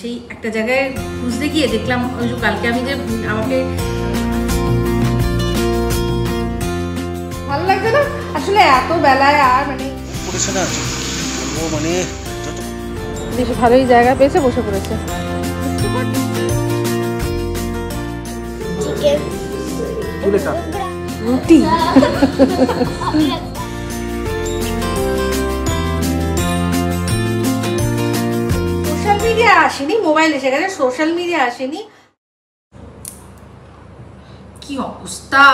সেই একটা জায়গায় খুঁজতে গিয়ে দেখলাম ওই যে কালকে আমি যে আমাকে ভালো লাগছে না আসলে এত বেলায় আর মানে পড়েছে না ও মানে বেশ ভালোই জায়গা পেয়েছে বসে পড়েছে। রুটি সোশ্যাল মিডিয়া আসেনি, মোবাইল এসে গেছে, সোশ্যাল মিডিয়া আসেনি। কি অবস্থা,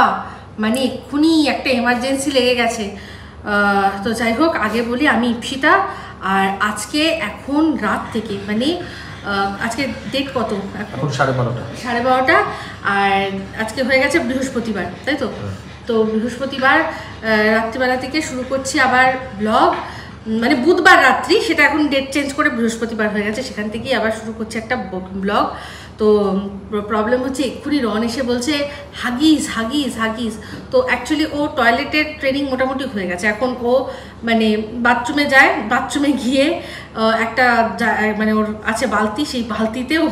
মানে এক্ষুনি একটা এমার্জেন্সি লেগে গেছে। তো যাই হোক, আগে বলি আমি ইপসিতা, আর আজকে এখন রাত থেকে মানে আজকে ডেট কত? এখন 12:30 আর আজকে হয়ে গেছে বৃহস্পতিবার, তাই তো? তো বৃহস্পতিবার রাত্রিবেলা থেকে শুরু করছি আবার ব্লগ, মানে বুধবার রাত্রি, সেটা এখন ডেট চেঞ্জ করে বৃহস্পতিবার হয়ে গেছে, সেখান থেকেই আবার শুরু করছে একটা ব্লগ। তো প্রবলেম হচ্ছে এক্ষুনি রন এসে বলছে হাগিস হাগিস হাগিস। তো অ্যাকচুয়ালি ও টয়লেটের ট্রেনিং মোটামুটি হয়ে গেছে, এখন ও মানে বাথরুমে যায়, বাথরুমে গিয়ে একটা মানে ওর আছে বালতি, সেই বালতিতেও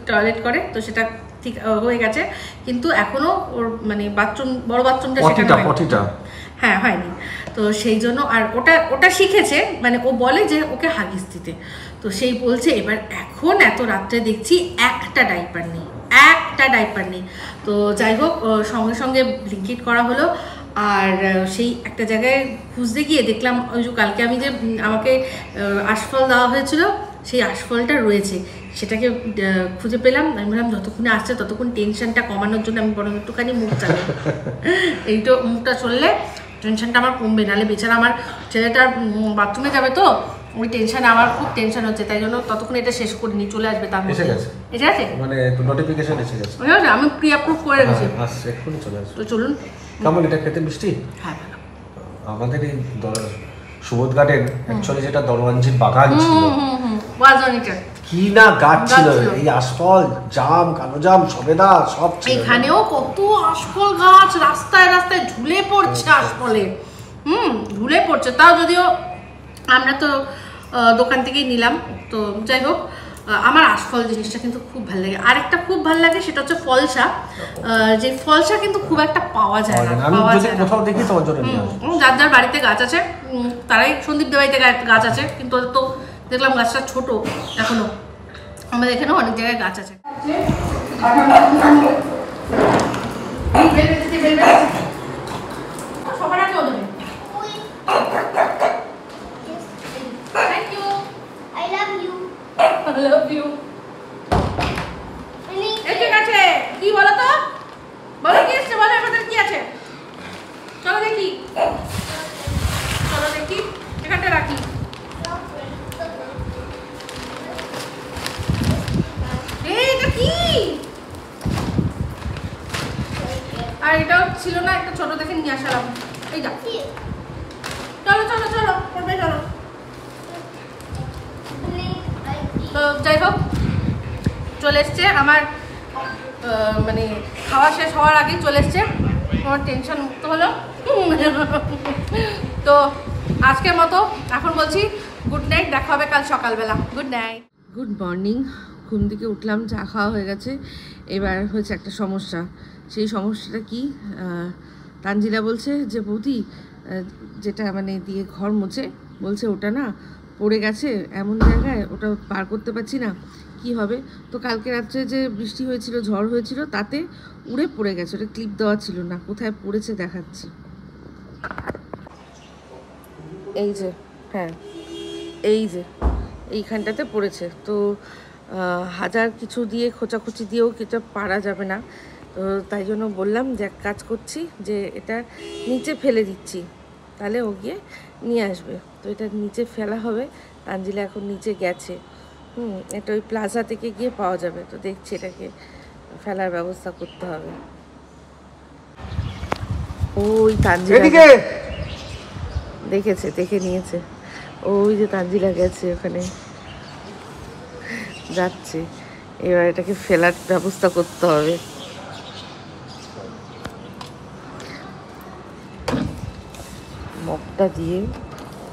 টয়লেট করে, তো সেটা ঠিক হয়ে গেছে। কিন্তু এখনও ওর মানে বাথরুম, বড় বাথরুমটা সেটা হ্যাঁ হয়নি। তো সেই জন্য আর ওটা শিখেছে, মানে ও বলে যে ওকে হাগিস দিতে, তো সেই বলছে এবার এখন এত রাত্রে দেখছি একটা ডাইপার নেই। তো যাই হোক, সঙ্গে সঙ্গে ব্লিঙ্কিট করা হলো, আর সেই একটা জায়গায় খুঁজতে গিয়ে দেখলাম ওই যে কালকে আমি যে আমাকে আশফল দেওয়া হয়েছিল, সেই আশফলটা রয়েছে, সেটাকে খুঁজে পেলাম। আমি বললাম যতক্ষণে আসছে ততক্ষণ টেনশনটা কমানোর জন্য আমি বরং একটুখানি মুখ চালাই, এইটা মুখটা চললে টেনশনটা আমার কমবে, নাহলে বেচারা আমার ছেলেটা বাথরুমে যাবে, তো ওই টেনশনে আমার খুব টেনশন হচ্ছে, তাই জন্য ততক্ষণ এটা শেষ করে নিয়ে চলে আসবে। তার মধ্যে এসে গেছে, মানে নোটিফিকেশন এসে গেছে, আমি প্রি অ্যাপ্রুভ করে রেখেছি, আসছে এক্ষুনি চলে আসবে। তো চলুন। কেমন এটা খেতে মিষ্টি? হ্যাঁ, আমাদের এই সুবোধ গার্ডেন অ্যাকচুয়ালি যেটা দরওয়াঞ্জির বাগান ছিল, কি না গাছ ছিল, এই আশফল, জাম, কালো জাম, সবেদা সব ছিল। এখানেও কত আশফল গাছ, রাস্তায় রাস্তায় ঝুলে পড়ছে আশফলে, ঝুলে পড়ছে। তাও যদিও আমরা তো দোকান থেকেই নিলাম। তো যাই হোক, আমার আশফল জিনিসটা কিন্তু খুব ভালো লাগে। আরেকটা খুব ভালো লাগে, সেটা হচ্ছে ফলসা। যে ফলসা কিন্তু খুব একটা পাওয়া যায় না, যার যার বাড়িতে গাছ আছে তারাই, সন্দীপ দেওয়াইতে গাছ আছে, কিন্তু তো দেখলাম গাছটা ছোট এখনো, আমাদের এখানেও অনেক জায়গায় গাছ আছে। সবার আগে ওদের কি বলো তো, বলো কি এসছে, বলো আমাদের কি আছে, চলো দেখি এখানটা রাখি। এটা কি? আর এটাও ছিল না, একটা ছোট দেখে নিয়ে আসলাম। এই যা, চলো চলো চলো করবে, চলো। তো যাই হোক, চলে এসছে আমার, মানে খাওয়া শেষ হওয়ার আগেই চলে এসছে, আমার টেনশন মুক্ত হলো। তো আজকের মতো এখন বলছি গুড নাইট, দেখা হবে কাল সকালবেলা। Good night, good morning. ঘুম থেকে উঠলাম, চা খাওয়া হয়ে গেছে। এবার হয়েছে একটা সমস্যা। সেই সমস্যাটা কি, তানজিলা বলছে যে বৌদি যেটা মানে দিয়ে ঘর মুছে, বলছে ওটা না পড়ে গেছে এমন জায়গায়, ওটা পার করতে পারছি না, কি হবে? তো কালকে রাত্রে যে বৃষ্টি হয়েছিল, ঝড় হয়েছিল, তাতে উড়ে পড়ে গেছে, ওটা ক্লিপ দেওয়া ছিল না। কোথায় পড়েছে দেখাচ্ছি, এই যে, হ্যাঁ এই যে এইখানটাতে পড়েছে। তো হাজার কিছু দিয়ে খোঁচাখুচি দিয়েও কিছু পারা যাবে না, তো তাই জন্য বললাম যে এক কাজ করছি, যে এটা নিচে ফেলে দিচ্ছি, তাহলে ও গিয়ে নিয়ে আসবে। তো এটা নিচে ফেলা হবে, তানজিলা এখন নিচে গেছে, এটা ওই প্লাজা থেকে গিয়ে পাওয়া যাবে। তো দেখছি এটাকে ফেলার ব্যবস্থা করতে হবে। ওই তানজিলা দেখেছে, দেখে নিয়েছে, ওই যে তানজিলা গেছে ওখানে যাচ্ছে, এবার এটাকে ফেলার ব্যবস্থা করতে হবে। মগটা দিয়ে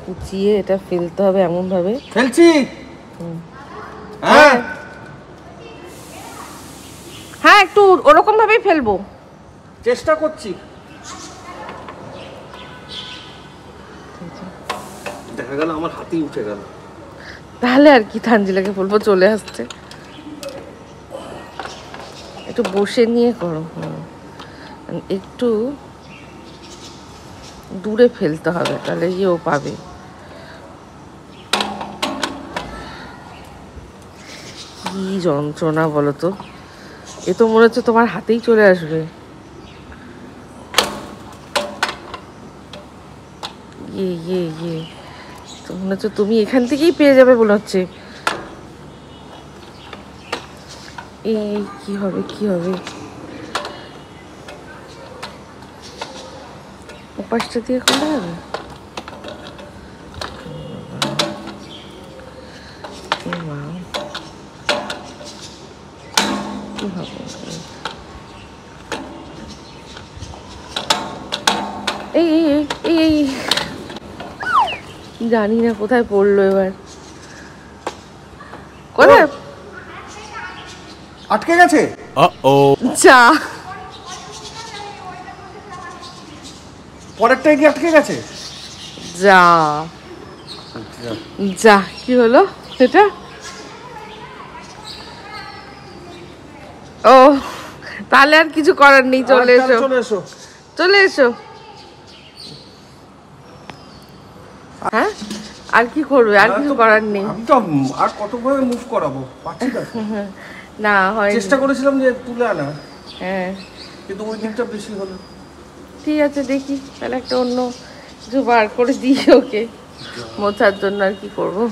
কুচিয়ে এটা ফেলতে হবে এমন ভাবে। ফেলছি, হ্যাঁ একটু ওরকম ভাবেই ফেলবো, চেষ্টা করছি। দেখা গেল আমার হাতেই উঠে গেল। তাহলে আর কি, তানজিলাকে বলবো চলে আসছে। একটু বসে নিয়ে করো, একটু দূরে ফেলতে হবে, তাহলে ও পাবে। কি যন্ত্রণা বলো তো, এ তো মনে হচ্ছে তোমার হাতেই চলে আসবে। ইয়ে তো মনে হচ্ছে তুমি এখান থেকেই পেয়ে যাবে মনে হচ্ছে। এই কি হবে ওপাশটা দিয়ে করা যাবে? কি হবে? এই জানি না কোথায় পড়লো এবার, কোথায় আটকে গেছে। যা, পরেরটাই কি আটকে গেছে? যা যা, কি হলো এটা? ও তাহলে আর কিছু করার নেই, চলে এসো। হ্যাঁ, আর কি করবে, আর কিছু করার নেই। আমি তো আর কতভাবে মুভ করাবো, পাচ্ছি না হয়, চেষ্টা করেছিলাম যে তুলে আনা, হ্যাঁ, কিন্তু ওই দিকটা বেশি হলো। ঠিক আছে, দেখি তাহলে একটা অন্য কিছু বার করে দিই ওকে মোছার জন্য, আর কি করবো।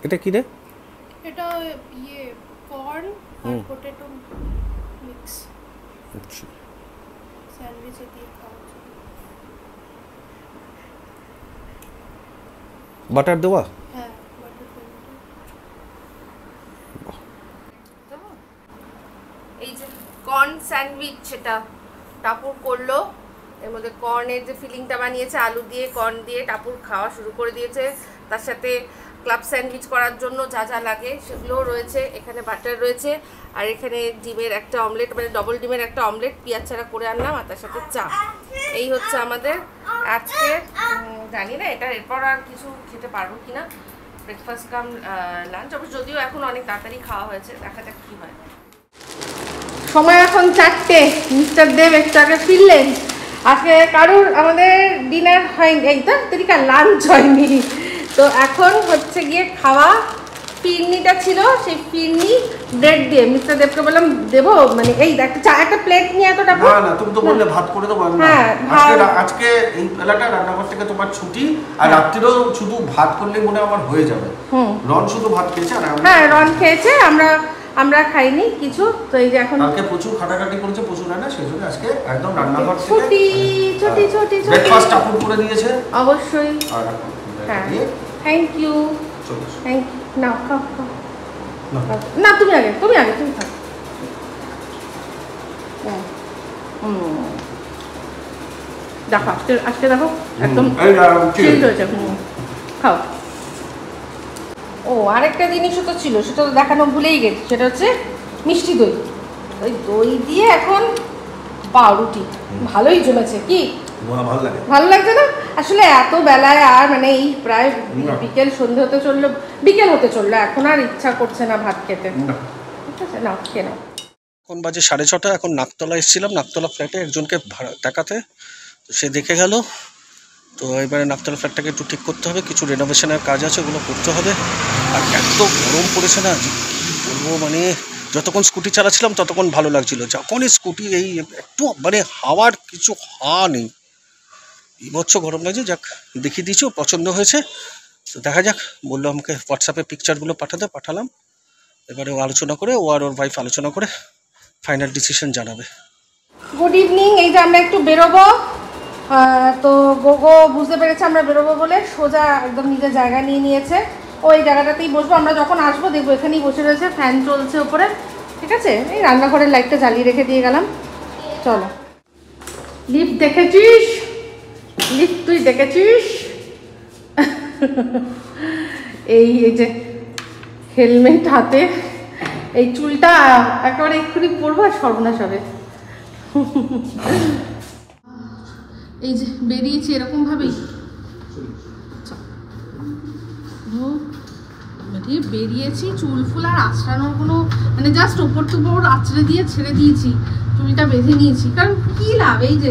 এটা কি রে? এটা কর্ন আর পটেটো মিক্স, আচ্ছা, স্যান্ডউইচে দিয়ে খাওয়া যায়। বাটার দেওয়া? হ্যাঁ, বাটার টমেটো। এই যে কর্ন স্যান্ডউইচ, সেটা টাপুর করলো। এর মধ্যে কর্নের যে ফিলিংটা বানিয়েছে, আলু দিয়ে কর্ন দিয়ে টাপুর খাওয়া শুরু করে দিয়েছে। তার সাথে ক্লাব স্যান্ডউইচ করার জন্য যা যা লাগে সেগুলোও রয়েছে। এখানে বাটার রয়েছে, আর এখানে ডিমের একটা অমলেট, মানে ডবল ডিমের একটা অমলেট পেঁয়াজ ছাড়া করে আনলাম, আর তার সাথে চা। এই হচ্ছে আমাদের আজকে, জানি না এটা এরপর আর কিছু খেতে পারবো কিনা, ব্রেকফাস্ট কাম লাঞ্চ। অবশ্য যদিও এখন অনেক তাড়াতাড়ি খাওয়া হয়েছে, দেখা যাক কী হয়। সময় এখন 4টে, মিস্টার দেব একটু আগে ফিরলেন। আজকে কারুর আমাদের ডিনার হয়নি, এই তো তেরিকা লাঞ্চ হয়নি। তো এখন হচ্ছে গিয়ে খাওয়া। ফিরনিটা ছিল, সেই ফিরনি ব্রেড দিয়ে মিস্টার দেবকে বললাম দেবো, মানে এই একটা প্লেট নিয়ে এতটা। না তুমি তো বললে ভাত করে দেবো। হ্যাঁ, আজকে এই বেলাটা রান্নাঘর থেকে তোমার ছুটি, আর রাত্রিরেও শুধু ভাত করলে মনে আমার হয়ে যাবে। রন শুধু ভাত খেয়েছে, আর হ্যাঁ রন খেয়েছে, আমরা খাইনি কিছু। তো এই যে এখন কালকে প্রচুর খাটাখাটি করেছে, প্রচুর রান্না, সেই জন্য আজকে একদম রান্নাঘর থেকে ছোটি ব্রেকফাস্ট আপন করে দিয়েছে। অবশ্যই, আর হ্যাঁ, থ্যাংক ইউ। নাও খাও। না তুমি আগে তুমি খাও। দেখো আজকে দেখো একদম চেঞ্জ হয়েছে। খাও। ও আরেকটা জিনিসও তো ছিল, সেটা তো দেখানো ভুলেই গেছি, সেটা হচ্ছে মিষ্টি দই। ওই দই দিয়ে এখন পাউরুটি ভালোই জমেছে। কি ভালো লাগছে না? আসলে এত বেলায় আর মানে এই প্রায় বিকেল সন্ধে হতে চললো, এখন আর ইচ্ছা করছে না ভাত খেতে। ঠিক আছে, নাও খেয়ে নাও। এখন বাজে 6:30। এখন নাকতলা এসেছিলাম, নাকতলা ফ্ল্যাটে একজনকে দেখাতে, তো সে দেখে গেল। তো এবারে নাকতলা ফ্ল্যাটটাকে একটু ঠিক করতে হবে, কিছু রেনোভেশনের কাজ আছে, ওগুলো করতে হবে। আর এত গরম পড়েছে না, কি বলবো, মানে যতক্ষণ স্কুটি চালাচ্ছিলাম ততক্ষণ ভালো লাগছিল, যখনই স্কুটি এই একটু মানে হাওয়ার কিছু হাওয়া নেই, বিভৎস গরম লাগছে। যাক, দেখিয়ে দিয়েছি, পছন্দ হয়েছে, তো দেখা যাক। বললো আমাকে হোয়াটসঅ্যাপে পিকচারগুলো পাঠালাম। এবারে ও আলোচনা করে, ও আর ওর ওয়াইফ আলোচনা করে ফাইনাল ডিসিশন জানাবে। Good evening. এই যে আমরা একটু বেরোবো, তো গোগো বুঝতে পেরেছে আমরা বেরোবো বলে সোজা একদম নিজের জায়গা নিয়ে নিয়েছে। ওই জায়গাটাতেই বসবো, আমরা যখন আসবো দেখবো এখানেই বসে রয়েছে, ফ্যান চলছে ওপরে। ঠিক আছে, এই রান্নাঘরের লাইটটা জ্বালিয়ে রেখে দিয়ে গেলাম। চলো। লিফট দেখেছিস? লিফট তুই দেখেছিস? এই যে হেলমেট হাতে, এই চুলটা একেবারে এক্ষুনি পরবো আর সর্বনাশ হবে। এই যে বেরিয়েছি এরকম ভাবেই বেরিয়েছি, চুল ফুল আর আঁচড়ানোর কোনো মানে জাস্ট ওপর টুপর আঁচড়ে দিয়ে ছেড়ে দিয়েছি, চুলটা বেঁধে নিয়েছি। কারণ কি লাভ, এই যে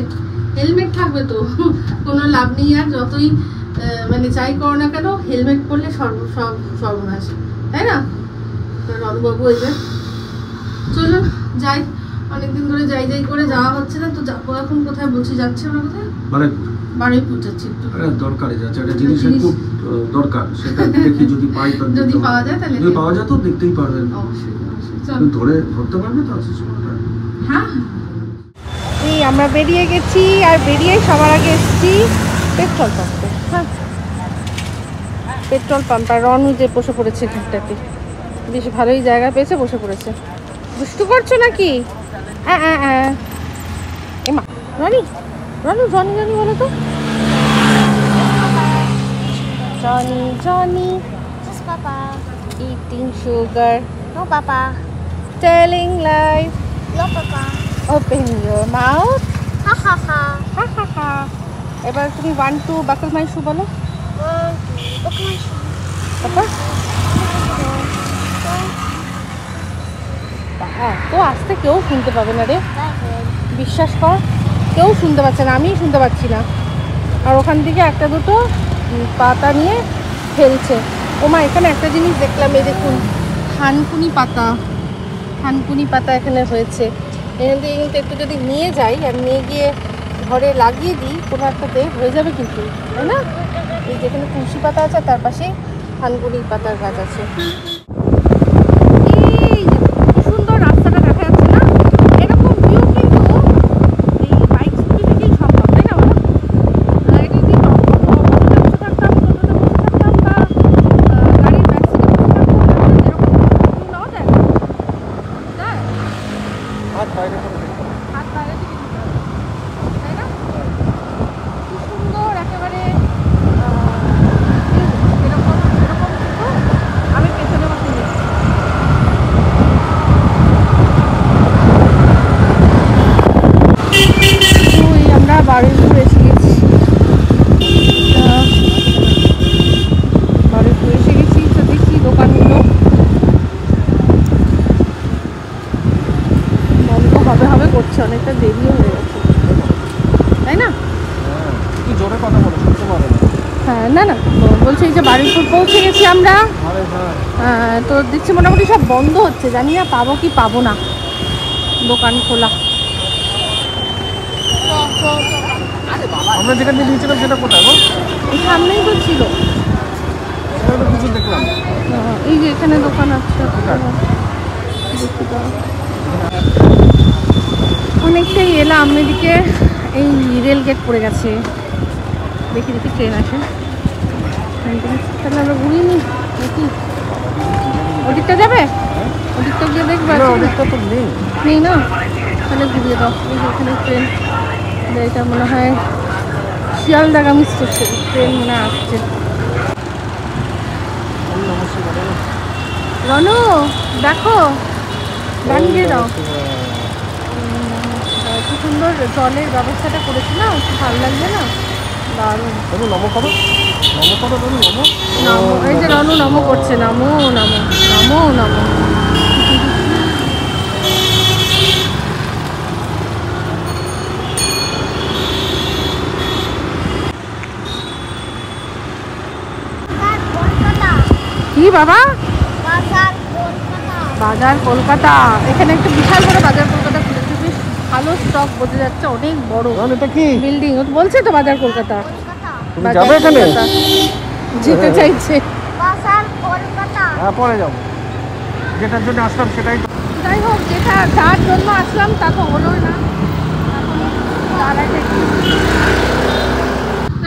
হেলমেট থাকবে তো কোনো লাভ নেই। আর যতই মানে যাই করো না কেন হেলমেট পরলে সর্বনাশ, তাই না? রণবাবু এই যে চলুন যাই, অনেকদিন ধরে যাই যাই করে যাওয়া হচ্ছে না, তো যাবো এখন। কোথায় বলছি যাচ্ছে আমরা? কোথায়? বারুইপুর যাচ্ছি একটু। দরকারি যাচ্ছে একটা জিনিস খুব দরকার, সেটা দেখি যদি পাই, যদি পাওয়া যায় তাহলে যদি পাওয়া যায় তো দেখতেই পারবেন। অবশ্যই ধরতে পারবে তো? হ্যাঁ, এই আমরা বেরিয়ে গেছি, আর বেরিয়ে সবার আগে এসেছি পেট্রোল পাম্পে। হ্যাঁ, পেট্রোল পাম্প। আর রনু যে বসে পড়েছে এখানটাতে, বেশ ভালোই জায়গা পেয়েছে, বসে পড়েছে। দুষ্টু করছো নাকি? এমা রনি, রনু জনি জনি বলো তো। Johnny Johnny, Yes, Papa. eating sugar, No, Papa. telling lies, No, Papa. open your mouth, Ha ha ha. ha ha ha. এবার তুমি 1 2 বাকল মাই শু বলো। Okay. তারপর তো আস্তে কেউ শুনতে পাবে না রে, বিশ্বাস কর, কেউ শুনতে পাচ্ছে না, আমিই শুনতে পাচ্ছি না। আর ওখান থেকে একটা দুটো পাতা নিয়ে ফেলছে। ওমা, এখানে একটা জিনিস দেখলাম, এই দেখুন থানকুনি পাতা, থানকুনি পাতা এখানে হয়েছে। এখান থেকে কিন্তু একটু যদি নিয়ে যাই আর নিয়ে গিয়ে ঘরে লাগিয়ে দিই কোনো একটাতে, হয়ে যাবে কিন্তু, তাই না? এই যেখানে তুলসী পাতা আছে তার পাশেই থানকুনি পাতার গাছ আছে। এই যে কি সুন্দর রাস্তাটা দেখা যাচ্ছে না? এরকম ভিউ কিন্তু এই বাইক স্কুটি থেকেই সম্ভব, তাই না বলো? এটা যদি অটোতে বসে থাকতাম, টোটোতে বসে থাকতাম, বা গাড়ির ব্যাক সিটে বসে থাকতাম, এরকম ভিউ নেওয়া যায়? হাত বাইরে থেকে দিতে হবে, তাই না? কি সুন্দর একেবারে এরকম এরকম কিন্তু আমি পেছনে বসে নিচ্ছি। আমরা বারুইপুর এসে গেছি, বারুইপুর এসে গেছি। তো দেখি দোকানগুলো বন্ধ হবে হবে করছে, অনেকটা দেরিও হয়ে গেছে, তাই না? কি জোরে কথা বলো, শুনতে পারো না। হ্যাঁ, না না বলছি এই যে বারুইপুর পৌঁছে গেছি আমরা। তো দেখছি মোটামুটি সব বন্ধ হচ্ছে, জানি না পাবো কি পাবো না দোকান খোলা। আমরা যেখানে নিয়েছিলাম সেটা কোথায় গো? এই সামনেই তো ছিল, কিছু দেখলাম। এই যে এখানে দোকান আছে, অনেকটাই এলাম। এদিকে এই রেল গেট পড়ে গেছে, দেখি দেখি ট্রেন আসে, তাহলে আমরা ঘুরিয়ে নিই দেখি। ওদিকটা যাবে? ওদিকটা গিয়ে দেখবে? নেই না, তাহলে ঘুরিয়ে দাও। এই যে এখানে ট্রেন, এটা মনে হয় শিয়ালদাগামী স্টেশন, ট্রেন মনে আসছে। রনু দেখো, গান গিয়ে দাও। কি সুন্দর জলের ব্যবস্থাটা করেছে না, খুব ভালো লাগছে না? দারুণ। নমো করো, নমো করো, নমো নমো। এই যে রনু নমো করছে, নমো নমো নমো নমো। কি বাবা? বাজার কলকাতা। এখানে একটা বিশাল বড় বাজার কলকাতা খুলেছে, বেশ ভালো স্টক বোঝা যাচ্ছে, অনেক বড় বিল্ডিং। বলছে তো বাজার কলকাতা, যেতে চাইছে। পরে যাবো, যেটার জন্য আসলাম সেটাই। যাই হোক, যেটা যার জন্য আসলাম তা তো হলোই না।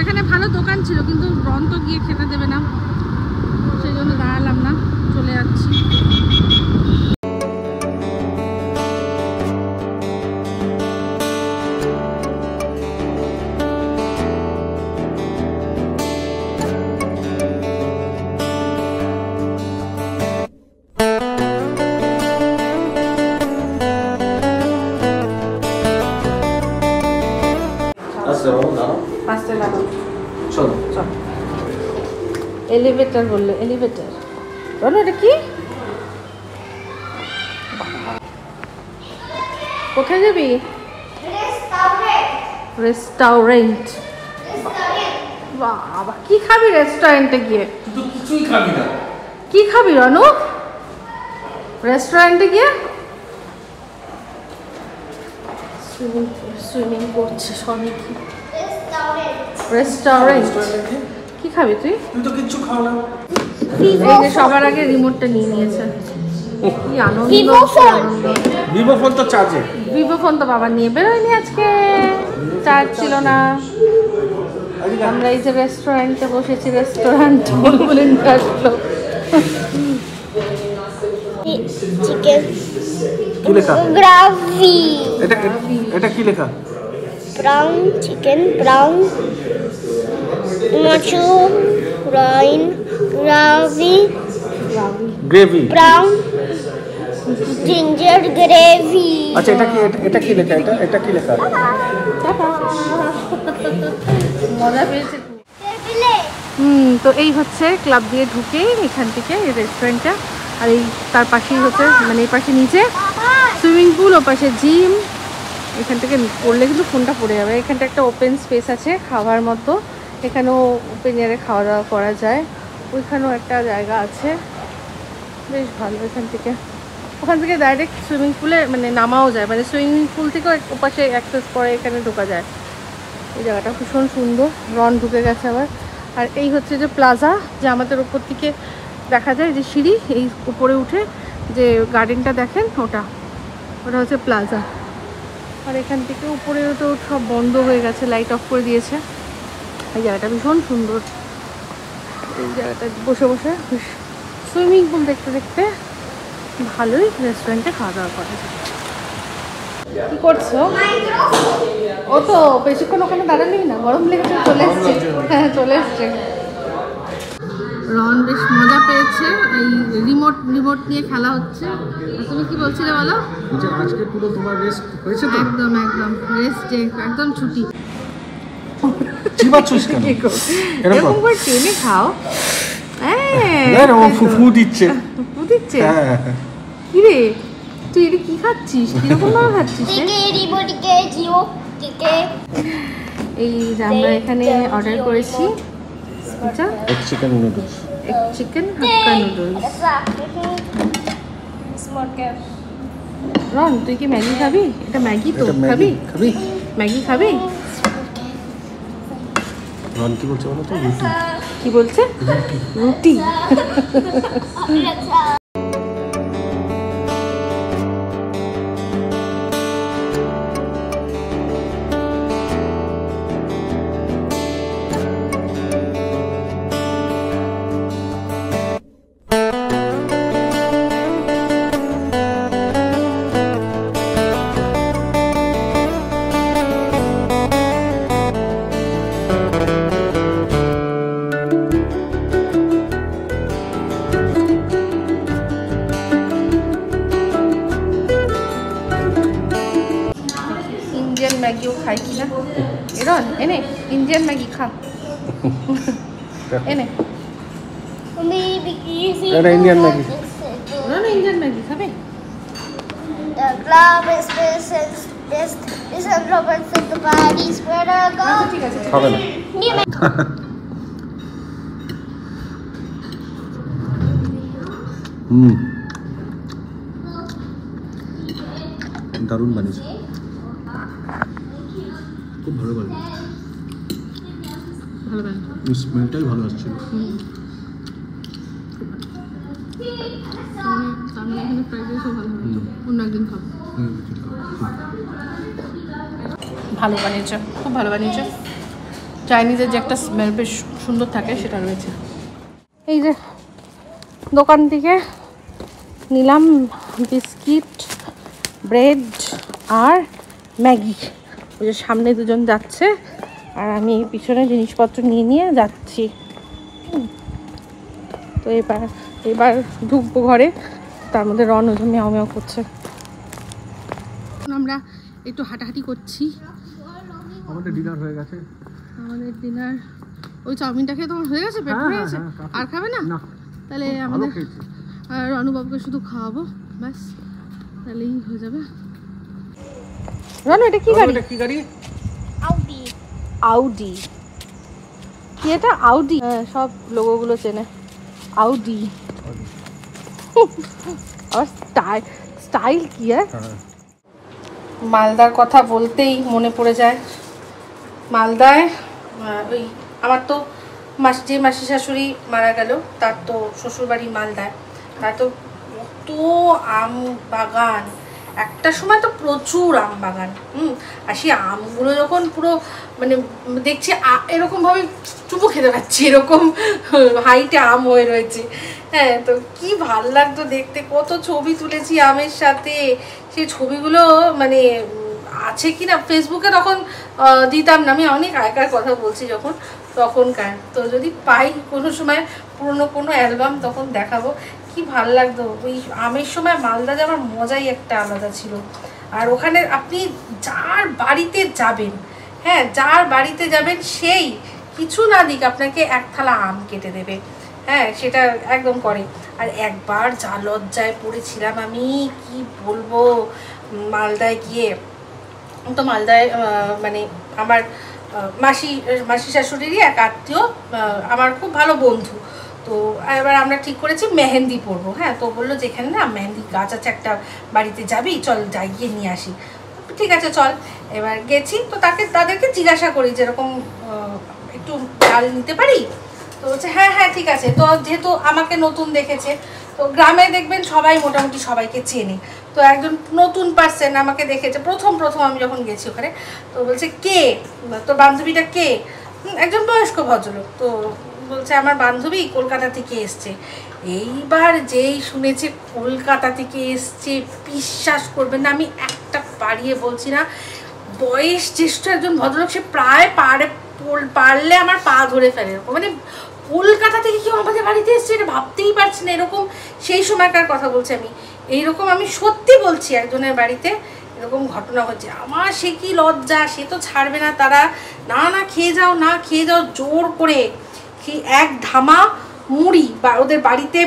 এখানে ভালো দোকান ছিল, কিন্তু রন তো গিয়ে খেতে দেবে না, সেই জন্য দাঁড়ালাম না, চলে যাচ্ছি। চলো চল। এলিভেটর বললো, এলিভেটর। বলো এটা কি? কোথায় যাবি? রেস্টুরেন্ট। বাবা কি খাবি রেস্টুরেন্টে গিয়ে? তুই তো কিছুই খাবি না। কি খাবি রনু রেস্টুরেন্টে গিয়ে? সুইমিং করছে সবাই। রেস্টুরেন্ট কি খাবি তুই? তুই তো কিচ্ছু খাও না। এই যে সবার আগে রিমোটটা নিয়ে নিয়েছে। কি আনন্দ, আনন্দ। ভিভো ফোন তো চার্জে। ভিভো ফোন তো বাবা নিয়ে বেরোয়নি আজকে, চার্জ ছিল না। আমরা এই যে রেস্টুরেন্টে বসেছি, রেস্টুরেন্ট বলে নিয়ে আসলো। চিকেন কি লেখা? গ্রাভি, এটা কি লেখা? Brown chicken, brown mushroom, brown gravy, gravy. Brown ginger gravy. আচ্ছা এটা কি লেখা? এটা কি লেখা? মজা পেয়েছে। তো এই হচ্ছে ক্লাব দিয়ে ঢুকেই এখান থেকে এই রেস্টুরেন্টটা। আর এই তার পাশেই হচ্ছে, মানে এই পাশে নিচে সুইমিং পুল, ও পাশে জিম। এখান থেকে পড়লে কিন্তু ফোনটা পড়ে যাবে। এখানটা একটা ওপেন স্পেস আছে খাওয়ার মতো, এখানেও ওপেন এয়ারে খাওয়া দাওয়া করা যায়। ওইখানেও একটা জায়গা আছে, বেশ ভালো। ওখান থেকে ডাইরেক্ট সুইমিং পুলে মানে নামাও যায়, মানে সুইমিং পুল থেকেও ওপাশে অ্যাক্সেস করে এখানে ঢোকা যায়। এই জায়গাটা ভীষণ সুন্দর। রন ঢুকে গেছে আবার। আর এই হচ্ছে যে প্লাজা, যে আমাদের ওপর থেকে দেখা যায় যে সিঁড়ি, এই উপরে উঠে যে গার্ডেনটা দেখেন ওটা হচ্ছে প্লাজা। আর এখান থেকে উপরে তো সব বন্ধ হয়ে গেছে, লাইট অফ করে দিয়েছে। এই জায়গাটা ভীষণ সুন্দর। এই জায়গাটা বসে বসে সুইমিং পুল দেখতে দেখতে ভালোই রেস্টুরেন্টে খাওয়া দাওয়া করা যায়। কি করছো? ও তো বেশিক্ষণ ওখানে দাঁড়ালেই না, গরম লেগেছে, চলে এসছে। হ্যাঁ চলে এসছে। রন বেশ মজা পেয়েছে, এই রিমোট নিয়ে খেলা হচ্ছে। আর তুমি কি বলছিলে বলো? যে আজকে পুরো তোমার রেস্ট হয়েছে তো? একদম রেস্ট ডে, একদম ছুটি। চিবাচ্ছিস কেন? এরকম করে টেনে খাও। ও ফুফু দিচ্ছে। ফুফু দিচ্ছে? হ্যাঁ। কি রে তুই এটা কি খাচ্ছিস? কিরকম ভাবে খাচ্ছিস? এই যে আমরা এখানে অর্ডার করেছি egg chicken noodles. Egg chicken hakka noodles. Ron তুই কি ম্যাগি খাবি? এটা ম্যাগি তো, খাবি? ম্যাগি খাবি? রন কি বলছে বলো তো? রুটি। কি বলছে? রুটি। ইন্ডিয়ান ম্যাগিও খাই কিনা। এরন এনে ইন্ডিয়ান ম্যাগি খা। এনে ইন্ডিয়ান ম্যাগি। রন ইন্ডিয়ান ম্যাগি খাবে? The club is best. Listen, Robert, to the parties where I go. ঠিক আছে। হবে না। দারুণ বানিয়েছে, খুব ভালো বানিয়েছে। ভালো বানিয়েছে, স্মেলটাই ভালো আসছিল। আমি এখানে ফ্রাইড রাইসও ভালো বানিয়েছে, অন্য একদিন খাবো। ভালো বানিয়েছে, খুব ভালো বানিয়েছে। চাইনিজের যে একটা স্মেল বেশ সুন্দর থাকে সেটা রয়েছে। এই যে দোকান থেকে নিলাম বিস্কিট, ব্রেড আর ম্যাগি। ওই যে সামনে দুজন যাচ্ছে আর আমি এই পিছনে জিনিসপত্র নিয়ে যাচ্ছি। তো এবার ঢুকবো ঘরে, তার মধ্যে রন ওজন মেয়াও মেয়াও করছে। আমরা একটু হাঁটাহাঁটি করছি। আমাদের ডিনার হয়ে গেছে। আমাদের ডিনার ওই চাউমিনটা খেয়ে তোমার হয়ে গেছে, পেট ভরে গেছে? আর খাবে না? তাহলে আমাদের রণুবাবুকে শুধু খাওয়াবো, ব্যাস তাহলেই হয়ে যাবে। রণু, এটা কি গাড়ি? কি গাড়ি? Audi. আউডি। কি এটা? আউডি। হ্যাঁ, সব লোগোগুলো চেনে। আউডি। আর স্টাইল কি? মালদার কথা বলতেই মনে পড়ে যায়, মালদায় ওই আমার তো যে মাসি শাশুড়ি মারা গেল তার তো শ্বশুরবাড়ি মালদায়, তার তো কত আম বাগান, একটা সময় তো প্রচুর আম বাগান। আর সেই আমগুলো যখন পুরো মানে দেখছি এরকমভাবে চুপো খেতে পাচ্ছি, এরকম হাইটে আম হয়ে রয়েছে। হ্যাঁ, তো কি ভাল লাগতো দেখতে, কত ছবি তুলেছি আমের সাথে। সেই ছবিগুলো মানে আছে কি না ফেসবুকে তখন দিতাম না, আমি অনেক আগেকার কথা বলছি যখন, তখনকার। তো যদি পাই কোনো সময় পুরনো কোনো অ্যালবাম তখন দেখাবো। কি ভাল লাগতো ওই আমের সময় মালদা যাওয়ার মজাই একটা আলাদা ছিল। আর ওখানে আপনি যার বাড়িতে যাবেন, হ্যাঁ যার বাড়িতে যাবেন সেই কিছু না দিক আপনাকে এক থালা আম কেটে দেবে, হ্যাঁ সেটা একদম করে। আর একবার যা লজ্জায় পড়েছিলাম আমি, কি বলবো, মালদায় গিয়ে তো মালদায় মানে আমার মাসি শাশুড়িরই এক আত্মীয়, আমার খুব ভালো বন্ধু। তো এবার আমরা ঠিক করেছি মেহেন্দি পরবো। হ্যাঁ, তো বললো যেখানে না মেহেন্দি গাছ আছে একটা বাড়িতে যাবি, চল যাই গিয়ে নিয়ে আসি। ঠিক আছে চল। এবার গেছি, তো তাদেরকে জিজ্ঞাসা করি যেরকম একটু ডাল নিতে পারি? তো বলছে হ্যাঁ হ্যাঁ ঠিক আছে। তো যেহেতু আমাকে নতুন দেখেছে, তো গ্রামে দেখবেন সবাই মোটামুটি সবাইকে চেনে, তো একজন নতুন পার্সন আমাকে দেখেছে প্রথম আমি যখন গেছি ওখানে। তো বলছে কে, তোর বান্ধবীটা কে? একজন বয়স্ক ভদ্রলোক। তো বলছে আমার বান্ধবী কলকাতা থেকে এসছে। এইবার যেই শুনেছে কলকাতা থেকে এসছে, বিশ্বাস করবেন না, আমি একটা পাড়িয়ে বলছি না, বয়স জ্যেষ্ঠ একজন ভদ্রলোক, সে প্রায় পারলে আমার পা ধরে ফেলে, মানে কলকাতা থেকে কেউ আমাদের বাড়িতে এসছে এটা ভাবতেই পারছি না। এরকম সেই সময়কার কথা বলছি আমি, এইরকম আমি সত্যি বলছি একজনের বাড়িতে এরকম ঘটনা হচ্ছে। আমার সে কি লজ্জা, সে তো ছাড়বে না তারা, না খেয়ে যাও না খেয়ে যাও জোর করে সেই এক ধামা মুড়ি বা ওদের বাড়িতে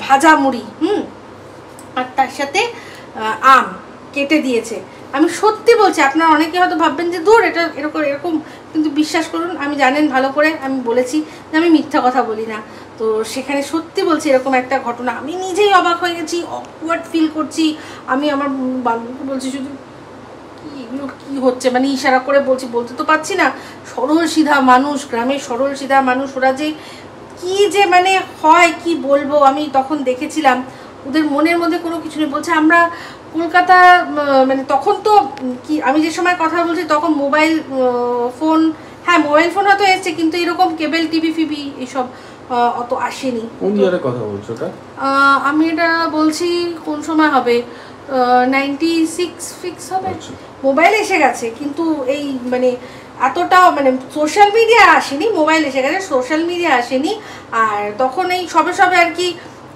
ভাজা মুড়ি, আর তার সাথে আম কেটে দিয়েছে। আমি সত্যি বলছি, আপনারা অনেকে হয়তো ভাববেন যে দূর এটা এরকম, কিন্তু বিশ্বাস করুন আমি জানেন ভালো করে, আমি বলেছি যে আমি মিথ্যা কথা বলি না। তো সেখানে সত্যি বলছি এরকম একটা ঘটনা, আমি নিজেই অবাক হয়ে গেছি, অকওয়ার্ড ফিল করছি। আমি আমার বান্ধবীকে বলছি শুধু এগুলো কী হচ্ছে, মানে ইশারা করে বলতে তো পারছি না। সরল সিধা মানুষ, গ্রামের সরল সিধা মানুষ, ওরা যে কি যে মানে হয় কি বলবো। আমি তখন দেখেছিলাম ওদের মনের মধ্যে কোনো কিছু নেই। বলছে আমরা কলকাতা, মানে তখন তো কি আমি যে সময় কথা বলছি তখন মোবাইল ফোন, হ্যাঁ মোবাইল ফোন হয়তো এসছে, কিন্তু এরকম কেবল টিভি ফিভি এসব অত আসেনি। কোন ইয়ারে কথা বলছো এটা? আমি এটা বলছি কোন সময় হবে, 96 ফিক্স হবে। মোবাইল এসে গেছে কিন্তু এই মানে এতটা মানে সোশ্যাল মিডিয়া আসেনি, মোবাইল এসে গেছে, সোশ্যাল মিডিয়া আসেনি। আর তখন এই সবে আর কি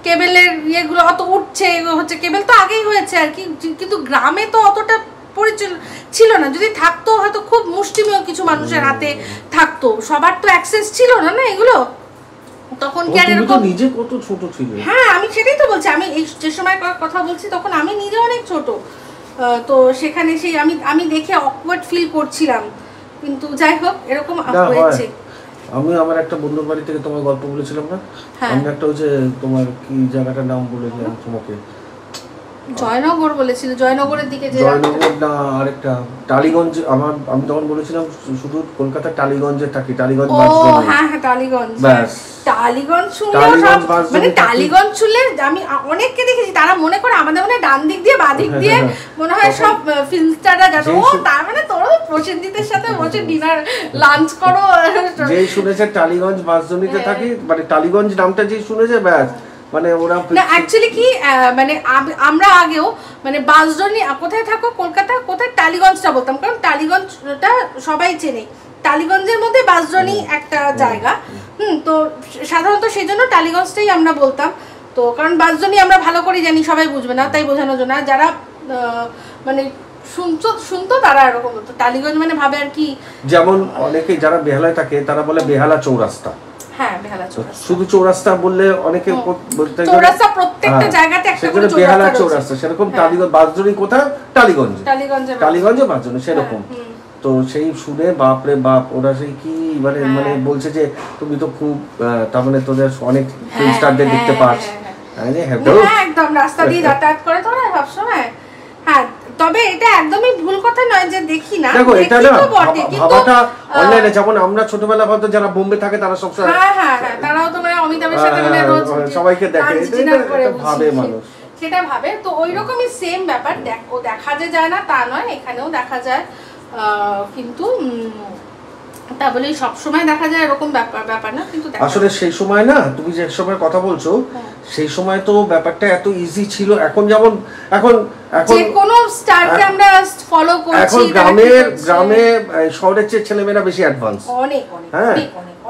কেবেলের ইয়েগুলো অত উঠছে হচ্ছে, কেবেল তো আগেই হয়েছে আর কি, কিন্তু গ্রামে তো অতটা পরিচয় ছিল না। যদি থাকতো হয়তো খুব মুষ্টিমেয় কিছু মানুষের হাতে থাকতো, সবার তো অ্যাক্সেস ছিল না এগুলো তখন। কি আর এরকম নিজে কত ছোট ছিল। হ্যাঁ আমি সেটাই তো বলছি, আমি এই যে সময় কথা বলছি তখন আমি নিজে অনেক ছোট। তো সেখানে সেই আমি দেখে অকওয়ার্ড ফিল করছিলাম, কিন্তু যাই হোক এরকম হয়েছে। আমি আমার একটা বন্ধুর বাড়ি থেকে তোমার গল্প বলেছিলাম না, আমি একটা ওই যে তোমার কি জায়গাটার নাম বলেছিলাম তোমাকে, জয়নগর বলেছিল, জয়নগরের দিকে যে জয়নগর না আরেকটা টালিগঞ্জ, আমি তখন বলেছিলাম শুধু কলকাতা টালিগঞ্জে থাকি, টালিগঞ্জ। ও হ্যাঁ টালিগঞ্জ, টালিগঞ্জ শুনলে মানে টালিগঞ্জ শুনলে আমি অনেককে দেখেছি তারা মনে করে আমাদের মনে ডান দিক দিয়ে বাঁ দিক দিয়ে মনে হয় সব ফিল্মস্টাররা যাচ্ছে, ও তার মানে তোরা প্রসেনজিতের সাথে বসে ডিনার লাঞ্চ করো। যেই শুনেছে টালিগঞ্জ বাসজনিতে থাকি, মানে টালিগঞ্জ নামটা যেই শুনেছে ব্যাস, মানে ওরা না অ্যাকচুয়ালি কি মানে আমরা আগেও মানে বাসজনি কোথায় থাকো কলকাতা কোথায় টালিগঞ্জটা বলতাম, কারণ টালিগঞ্জটা সবাই চেনে, টালিগঞ্জের মধ্যে বাসজনি একটা জায়গা। তো সাধারণত সেই জন্য টালিগঞ্জটাই আমরা বলতাম। তো কারণ বাসজনি আমরা ভালো করে জানি, সবাই বুঝবে না, তাই বোঝানোর জন্য। যারা মানে শুনতো তারা এরকম হতো। টালিগঞ্জ মানে ভাবে আর কি, যেমন অনেকে যারা বেহালায় থাকে তারা বলে বেহালা চৌরাস্তা। হ্যাঁ বেহালা চৌরাস্তা, শুধু চৌরাস্তা বললে অনেকে বলতে চৌরাস্তা প্রত্যেকটা জায়গাতে একটা করে বেহালা চৌরাস্তা, সেরকম টালিগঞ্জ বাসজনি কোথায়, টালিগঞ্জে বাসজনি সেরকম। তো সেই শুনে বাপরে বাপ, ওরা সেই কি মানে মানে বলছে যে তুমি তো খুব তার মানে তোদের অনেক স্টারদের দেখতে পাস। একদম রাস্তা দিয়ে যাতায়াত করে তোরা সবসময়। হ্যাঁ তবে এটা একদমই ভুল কথা নয় যে দেখি না, দেখো এটা না ভাবাটা অনলাইনে, যেমন আমরা ছোটবেলা হয়তো যারা বোম্বে থাকে তারা সবসময় হ্যাঁ তারাও তো মানে অমিতাভের সাথে মানে রোজ সবাইকে দেখে, এটা ভাবে মানুষ, সেটা ভাবে। তো ওইরকমই সেম ব্যাপার, ও দেখা যায় না তা নয়, এখানেও দেখা যায়, কিন্তু তা বলে সবসময় দেখা যায় এরকম ব্যাপার না। কিন্তু আসলে সেই সময় না, তুমি যে সময় কথা বলছো সেই সময় তো ব্যাপারটা এত ইজি ছিল। এখন যেমন এখন যে কোনো স্টারকে আমরা ফলো করছি, এখন গ্রামে শহরের চেয়ে ছেলেমেয়েরা বেশি অ্যাডভান্স অনেক। হ্যাঁ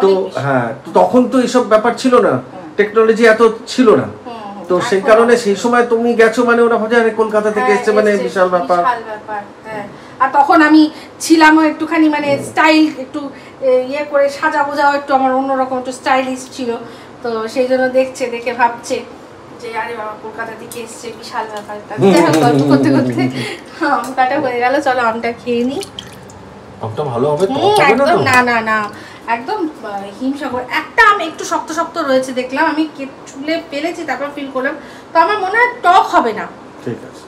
তো হ্যাঁ, তো তখন তো এইসব ব্যাপার ছিল না, টেকনোলজি এত ছিল না। তো সেই কারণে সেই সময় তুমি গেছো মানে ওরা ভাবে আরে কলকাতা থেকে এসেছে মানে বিশাল ব্যাপার। হ্যাঁ আর তখন আমি ছিলামও একটুখানি মানে স্টাইল একটু ইয়ে করে সাজা গোজাও একটু আমার অন্যরকম একটু স্টাইলিশ ছিল। তো সেই জন্য দেখে ভাবছে যে আরে বাবা কলকাতা থেকে এসছে, বিশাল ব্যাপার। গল্প করতে করতে আম কাটা হয়ে গেল, চলো আমটা খেয়ে নিই। আমটা ভালো হবে তো? একদম না একদম হিমসাগর। একটা আম একটু শক্ত রয়েছে দেখলাম, আমি চুলে পেলেছি তারপর ফিল করলাম, তো আমার মনে হয় টক হবে না। ঠিক আছে।